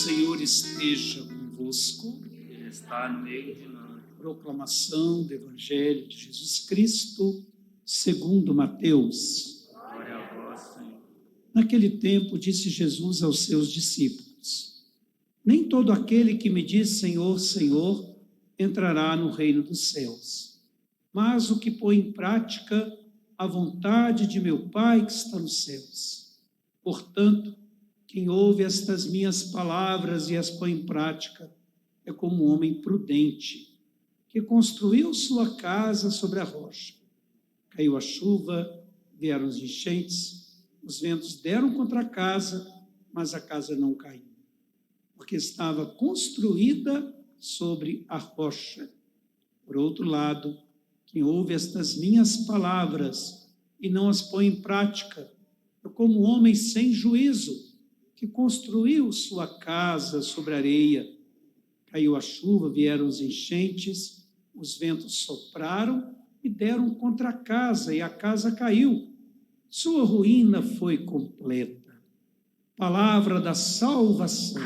O Senhor esteja convosco. Ele está no meio de nós. Proclamação do Evangelho de Jesus Cristo, segundo Mateus. Glória a vós, Senhor. Naquele tempo, disse Jesus aos seus discípulos: Nem todo aquele que me diz Senhor, Senhor, entrará no reino dos céus, mas o que põe em prática a vontade de meu Pai que está nos céus. Portanto, quem ouve estas minhas palavras e as põe em prática é como um homem prudente, que construiu sua casa sobre a rocha. Caiu a chuva, vieram as enchentes, os ventos deram contra a casa, mas a casa não caiu, porque estava construída sobre a rocha. Por outro lado, quem ouve estas minhas palavras e não as põe em prática é como um homem sem juízo, que construiu sua casa sobre areia. Caiu a chuva, vieram as enchentes, os ventos sopraram e deram contra a casa, e a casa caiu. Sua ruína foi completa. Palavra da salvação.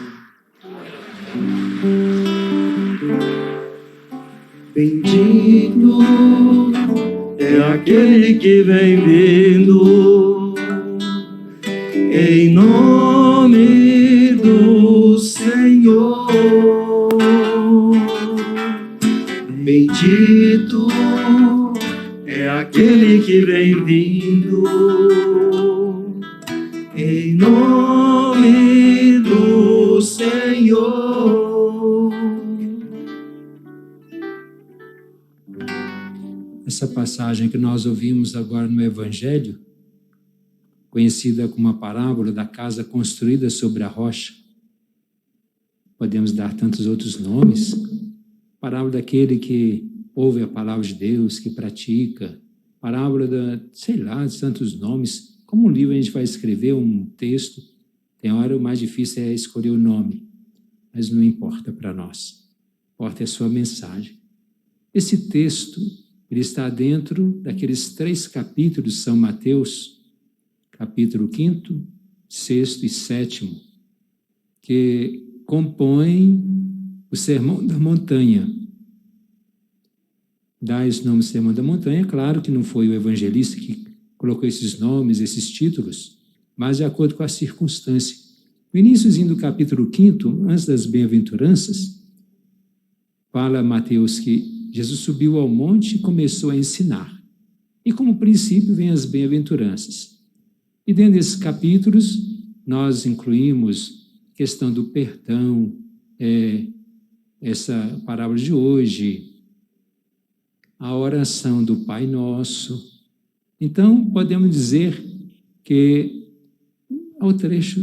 Bendito é aquele que vem vindo em nome do Senhor. Bendito é aquele que vem vindo em nome do Senhor. Essa passagem que nós ouvimos agora no Evangelho, conhecida como a parábola da casa construída sobre a rocha, podemos dar tantos outros nomes, parábola daquele que ouve a palavra de Deus, que pratica, parábola de tantos nomes. Como um livro a gente vai escrever um texto, tem hora o mais difícil é escolher o nome, mas não importa para nós, importa a sua mensagem. Esse texto, ele está dentro daqueles 3 capítulos de São Mateus, capítulo 5º, 6º e 7º, que compõem o Sermão da Montanha. Dá esse nome Sermão da Montanha, claro que não foi o evangelista que colocou esses nomes, esses títulos, mas de acordo com a circunstância. No iníciozinho do capítulo 5º, antes das bem-aventuranças, fala Mateus que Jesus subiu ao monte e começou a ensinar. E como princípio vem as bem-aventuranças. E dentro desses capítulos, nós incluímos a questão do perdão, essa parábola de hoje, a oração do Pai Nosso. Então, podemos dizer que é o trecho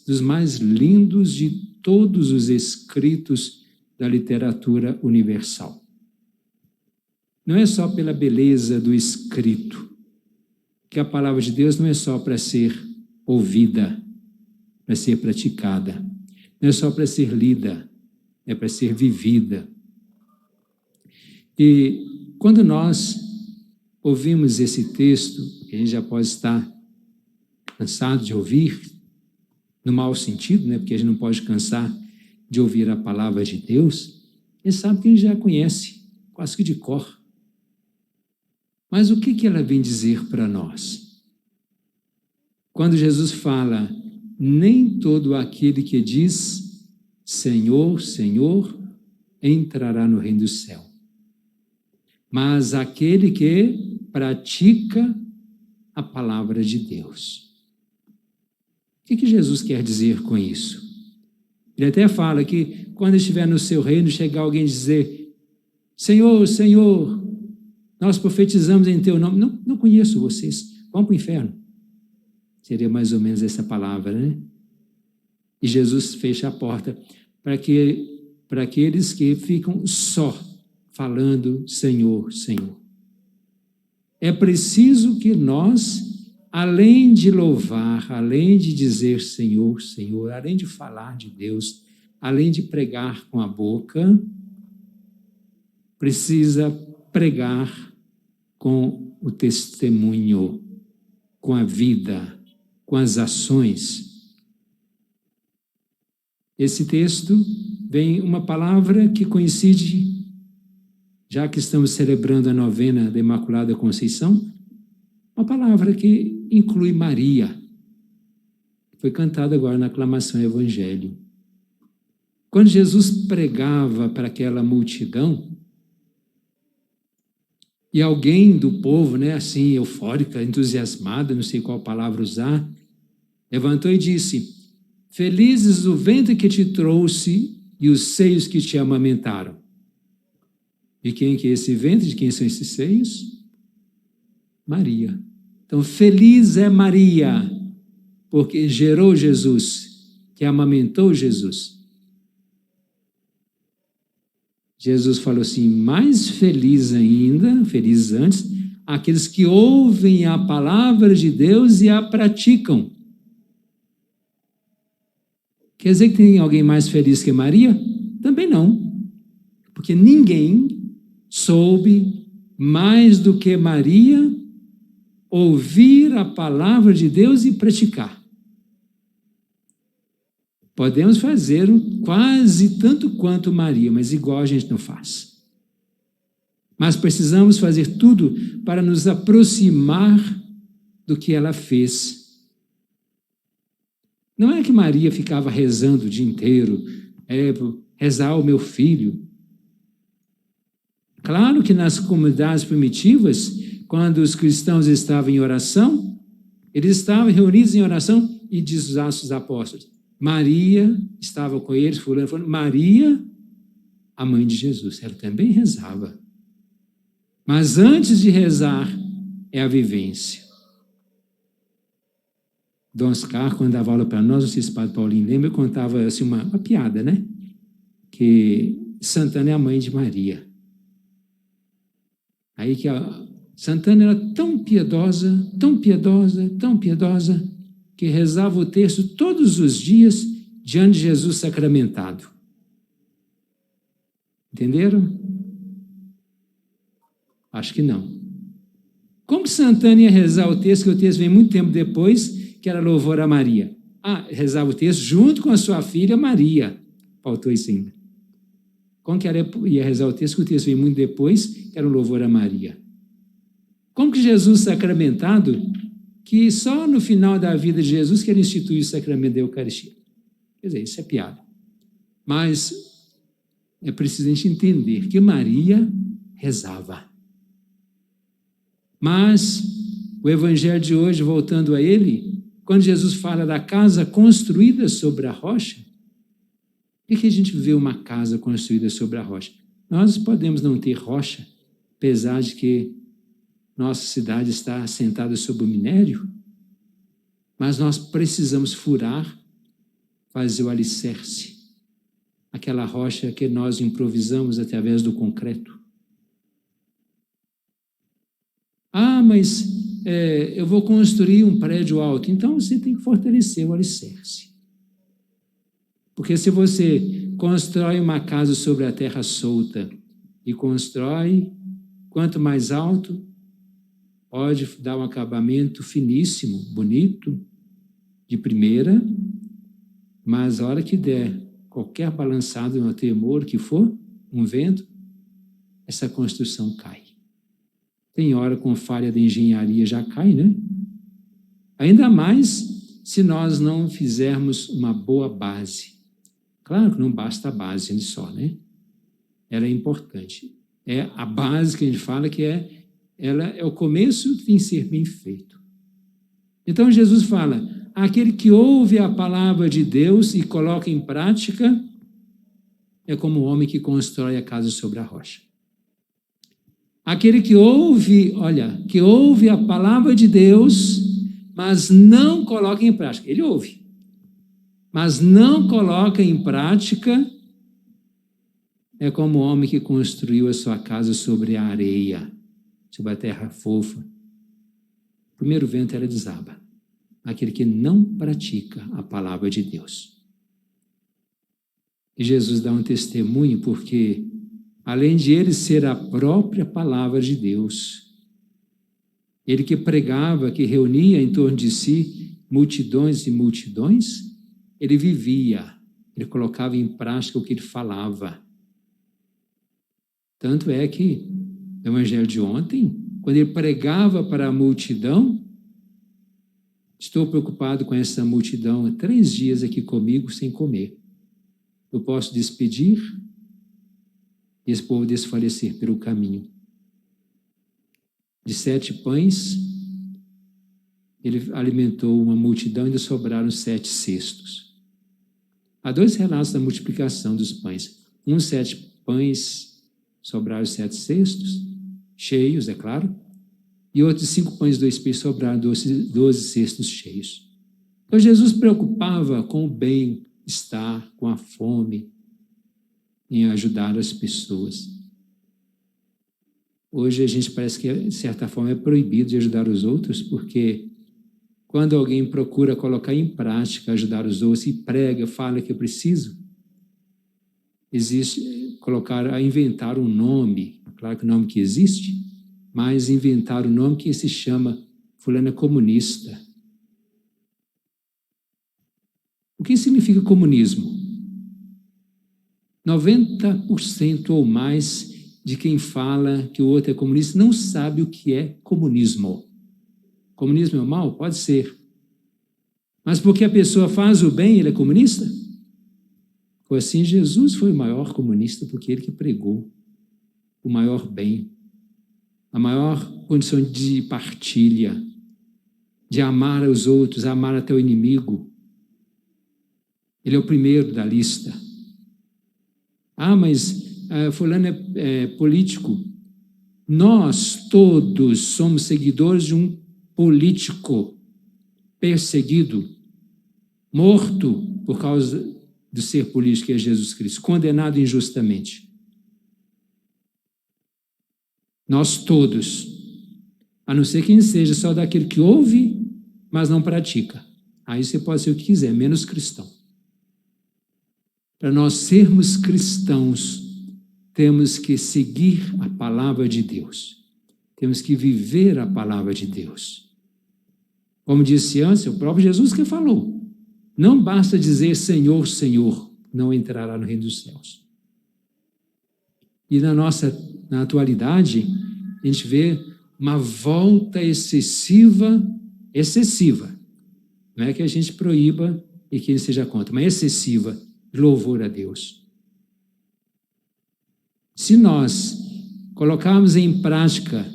dos mais lindos de todos os escritos da literatura universal. Não é só pela beleza do escrito, que a palavra de Deus não é só para ser ouvida, para ser praticada, não é só para ser lida, é para ser vivida. E quando nós ouvimos esse texto, que a gente já pode estar cansado de ouvir, no mau sentido, né? Porque a gente não pode cansar de ouvir a palavra de Deus, a gente sabe que a gente já conhece, quase que de cor. Mas o que ela vem dizer para nós? Quando Jesus fala, nem todo aquele que diz Senhor, Senhor, entrará no reino do céu, mas aquele que pratica a palavra de Deus. O que Jesus quer dizer com isso? Ele até fala que quando estiver no seu reino, chegar alguém e dizer, Senhor, Senhor, nós profetizamos em teu nome. Não conheço vocês, vão para o inferno. Seria mais ou menos essa palavra, né? E Jesus fecha a porta para aqueles que ficam só falando Senhor, Senhor. É preciso que nós, além de louvar, além de dizer Senhor, Senhor, além de falar de Deus, além de pregar com a boca, precisa pregar com o testemunho, com a vida, com as ações. esse texto vem uma palavra que coincide, já que estamos celebrando a novena da Imaculada Conceição, uma palavra que inclui Maria. Foi cantada agora na aclamação ao Evangelho. Quando Jesus pregava para aquela multidão, e alguém do povo, assim, eufórica, entusiasmada, não sei qual palavra usar, levantou e disse: felizes o ventre que te trouxe e os seios que te amamentaram. De quem que é esse ventre? De quem são esses seios? Maria. Então, feliz é Maria, porque gerou Jesus, que amamentou Jesus. Jesus falou assim: mais feliz ainda, felizes antes, aqueles que ouvem a palavra de Deus e a praticam. Quer dizer que tem alguém mais feliz que Maria? Também não. Porque ninguém soube mais do que Maria ouvir a palavra de Deus e praticar. Podemos fazer quase tanto quanto Maria, mas igual a gente não faz. Mas precisamos fazer tudo para nos aproximar do que ela fez. Não é que Maria ficava rezando o dia inteiro, rezar o meu filho. Claro que nas comunidades primitivas, quando os cristãos estavam em oração, eles estavam reunidos em oração, e diz os Atos dos Apóstolos, Maria estava com eles, falando, Maria, a mãe de Jesus, ela também rezava. Mas antes de rezar, é a vivência. Dom Oscar, quando dava aula para nós, não sei se o Padre Paulinho lembra, eu contava assim, uma piada, que Santana é a mãe de Maria. Aí que Santana era tão piedosa, tão piedosa, tão piedosa, que rezava o terço todos os dias diante de Jesus sacramentado. Entenderam? Acho que não. Como que Santana ia rezar o terço, que o terço vem muito tempo depois, que era louvor a Maria? Rezava o terço junto com a sua filha Maria. Faltou isso ainda. Como que ela ia rezar o terço, que o terço vem muito depois, que era o louvor a Maria? Como que Jesus sacramentado, que só no final da vida de Jesus que ele instituiu o sacramento da Eucaristia? Quer dizer, isso é piada. Mas é preciso a gente entender que Maria rezava. Mas o Evangelho de hoje, voltando a ele, quando Jesus fala da casa construída sobre a rocha, por que a gente vê uma casa construída sobre a rocha? Nós podemos não ter rocha, apesar de que nossa cidade está assentada sobre o minério, mas nós precisamos furar, fazer o alicerce, aquela rocha que nós improvisamos através do concreto. Mas eu vou construir um prédio alto, então você tem que fortalecer o alicerce. Porque se você constrói uma casa sobre a terra solta e constrói, quanto mais alto, pode dar um acabamento finíssimo, bonito, de primeira, mas a hora que der qualquer balançado no tremor que for, um vento, essa construção cai. Tem hora com falha de engenharia já cai, Ainda mais se nós não fizermos uma boa base. Claro que não basta a base só, Ela é importante. É a base que a gente fala que ela é o começo que tem que ser bem feito. Então Jesus fala, aquele que ouve a palavra de Deus e coloca em prática é como o homem que constrói a casa sobre a rocha. Aquele que ouve a palavra de Deus, mas não coloca em prática. Ele ouve, mas não coloca em prática, é como o homem que construiu a sua casa sobre a areia, sobre a terra fofa. O primeiro vento ela desaba. Aquele que não pratica a palavra de Deus. E Jesus dá um testemunho porque, além de ele ser a própria palavra de Deus, ele que pregava, que reunia em torno de si multidões e multidões, ele Ele colocava em prática o que ele falava. Tanto é que no Evangelho de ontem, quando ele pregava para a multidão, estou preocupado com essa multidão há 3 dias aqui comigo sem comer. Eu posso despedir e esse povo desfalecer pelo caminho. De 7 pães, ele alimentou uma multidão e ainda sobraram 7 cestos. Há 2 relatos da multiplicação dos pães. 7 pães, sobraram 7 cestos, cheios, é claro, e outros 5 pães e 2 peixes, sobraram 12 cestos cheios. Então Jesus preocupava com o bem-estar, com a fome, em ajudar as pessoas. Hoje a gente parece que, de certa forma, é proibido de ajudar os outros, porque quando alguém procura colocar em prática, ajudar os outros, e prega, fala que eu preciso, existe inventar um nome, claro que o nome que existe, mas inventar um nome que se chama fulano é comunista. O que significa comunismo? 90% ou mais de quem fala que o outro é comunista não sabe o que é comunismo. Comunismo é o mal? Pode ser. Mas porque a pessoa faz o bem, ele é comunista? Foi assim, Jesus foi o maior comunista, porque ele que pregou o maior bem, a maior condição de partilha, de amar os outros, amar até o inimigo. Ele é o primeiro da lista. Mas fulano é político. Nós todos somos seguidores de um político perseguido, morto por causa do ser político, que é Jesus Cristo, condenado injustamente. Nós todos, a não ser que seja só daquele que ouve, mas não pratica. Aí você pode ser o que quiser, menos cristão. Para nós sermos cristãos, temos que seguir a palavra de Deus. Temos que viver a palavra de Deus. Como disse antes, o próprio Jesus que falou, não basta dizer Senhor, Senhor, não entrará no reino dos céus. E na atualidade, a gente vê uma volta excessiva, não é que a gente proíba e que ele seja contra, mas excessiva, louvor a Deus. Se nós colocarmos em prática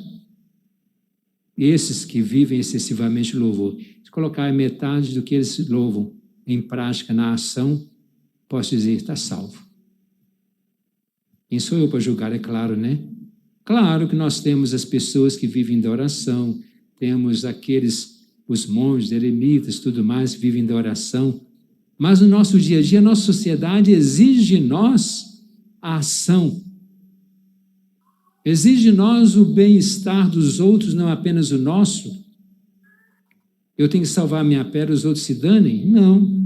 esses que vivem excessivamente louvor, se colocar metade do que eles louvam em prática, na ação, posso dizer, está salvo. Quem sou eu para julgar, é claro, né? Claro que nós temos as pessoas que vivem da oração, temos os monges, eremitas, tudo mais, que vivem da oração, mas no nosso dia a dia, a nossa sociedade exige de nós a ação. Exige de nós o bem-estar dos outros, não apenas o nosso. Eu tenho que salvar a minha pele, os outros se danem? Não.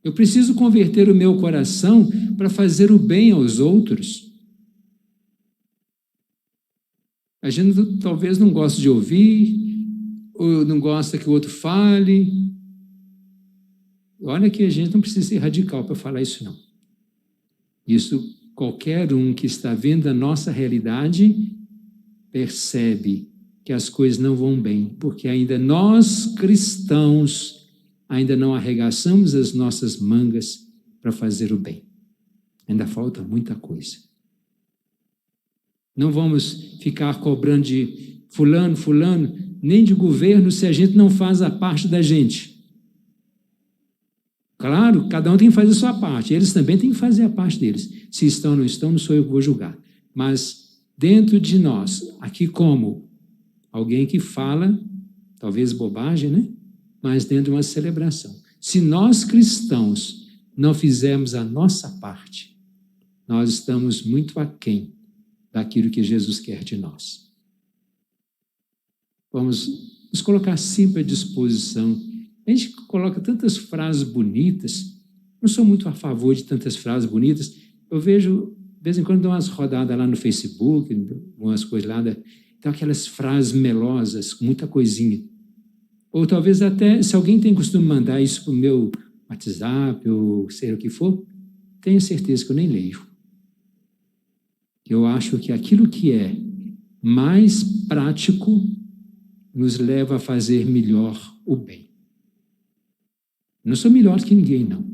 Eu preciso converter o meu coração para fazer o bem aos outros. A gente talvez não goste de ouvir, ou não gosta que o outro fale. Olha que a gente não precisa ser radical para falar isso, não. Isso, qualquer um que está vendo a nossa realidade percebe que as coisas não vão bem, porque ainda nós, cristãos, ainda não arregaçamos as nossas mangas para fazer o bem. Ainda falta muita coisa. Não vamos ficar cobrando de fulano, nem de governo, se a gente não faz a parte da gente. Claro, cada um tem que fazer a sua parte, eles também têm que fazer a parte deles. Se estão ou não estão, não sou eu que vou julgar. Mas dentro de nós, aqui como alguém que fala, talvez bobagem, né? Mas dentro de uma celebração. Se nós cristãos não fizermos a nossa parte, nós estamos muito aquém daquilo que Jesus quer de nós. Vamos nos colocar sempre à disposição. A gente coloca tantas frases bonitas, não sou muito a favor de tantas frases bonitas, eu vejo, de vez em quando, dou umas rodadas lá no Facebook, umas coisas lá, então aquelas frases melosas, com muita coisinha. Ou talvez até, se alguém tem costume mandar isso para o meu WhatsApp ou seja o que for, tenho certeza que eu nem leio. Eu acho que aquilo que é mais prático nos leva a fazer melhor o bem. Não sou melhor que ninguém, não.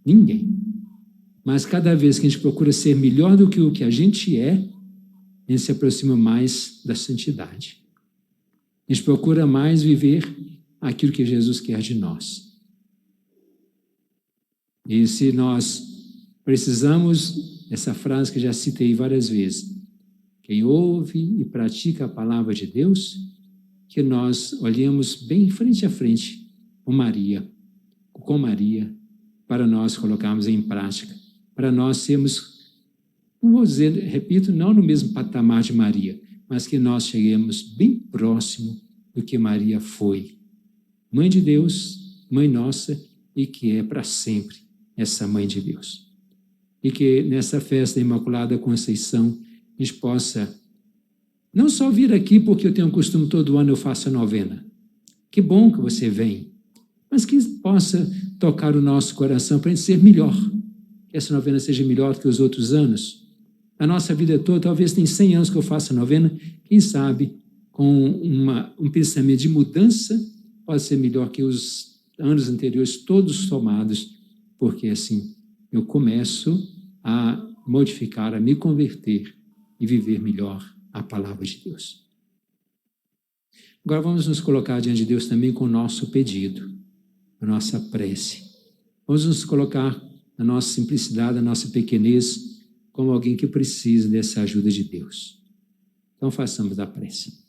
Ninguém. Mas cada vez que a gente procura ser melhor do que o que a gente gente se aproxima mais da santidade. A gente procura mais viver aquilo que Jesus quer de nós. E se nós precisamos, essa frase que já citei várias vezes, quem ouve e pratica a palavra de Deus, que nós olhemos bem frente a frente com Maria, para nós colocarmos em prática, para nós sermos, não vou dizer, repito, não no mesmo patamar de Maria, mas que nós cheguemos bem próximo do que Maria foi. Mãe de Deus, mãe nossa, e que é para sempre essa mãe de Deus. E que nessa festa da Imaculada Conceição a gente possa não só vir aqui porque eu tenho um costume, todo ano eu faço a novena. Que bom que você vem, mas que possa tocar o nosso coração para a gente ser melhor. Que essa novena seja melhor do que os outros anos. A nossa vida toda, talvez tem 100 anos que eu faço a novena, quem sabe com um pensamento de mudança pode ser melhor que os anos anteriores todos somados, porque assim eu começo a modificar, a me converter e viver melhor a palavra de Deus. Agora vamos nos colocar diante de Deus também com o nosso pedido, a nossa prece. Vamos nos colocar na nossa simplicidade, na nossa pequenez, como alguém que precisa dessa ajuda de Deus. Então façamos a prece.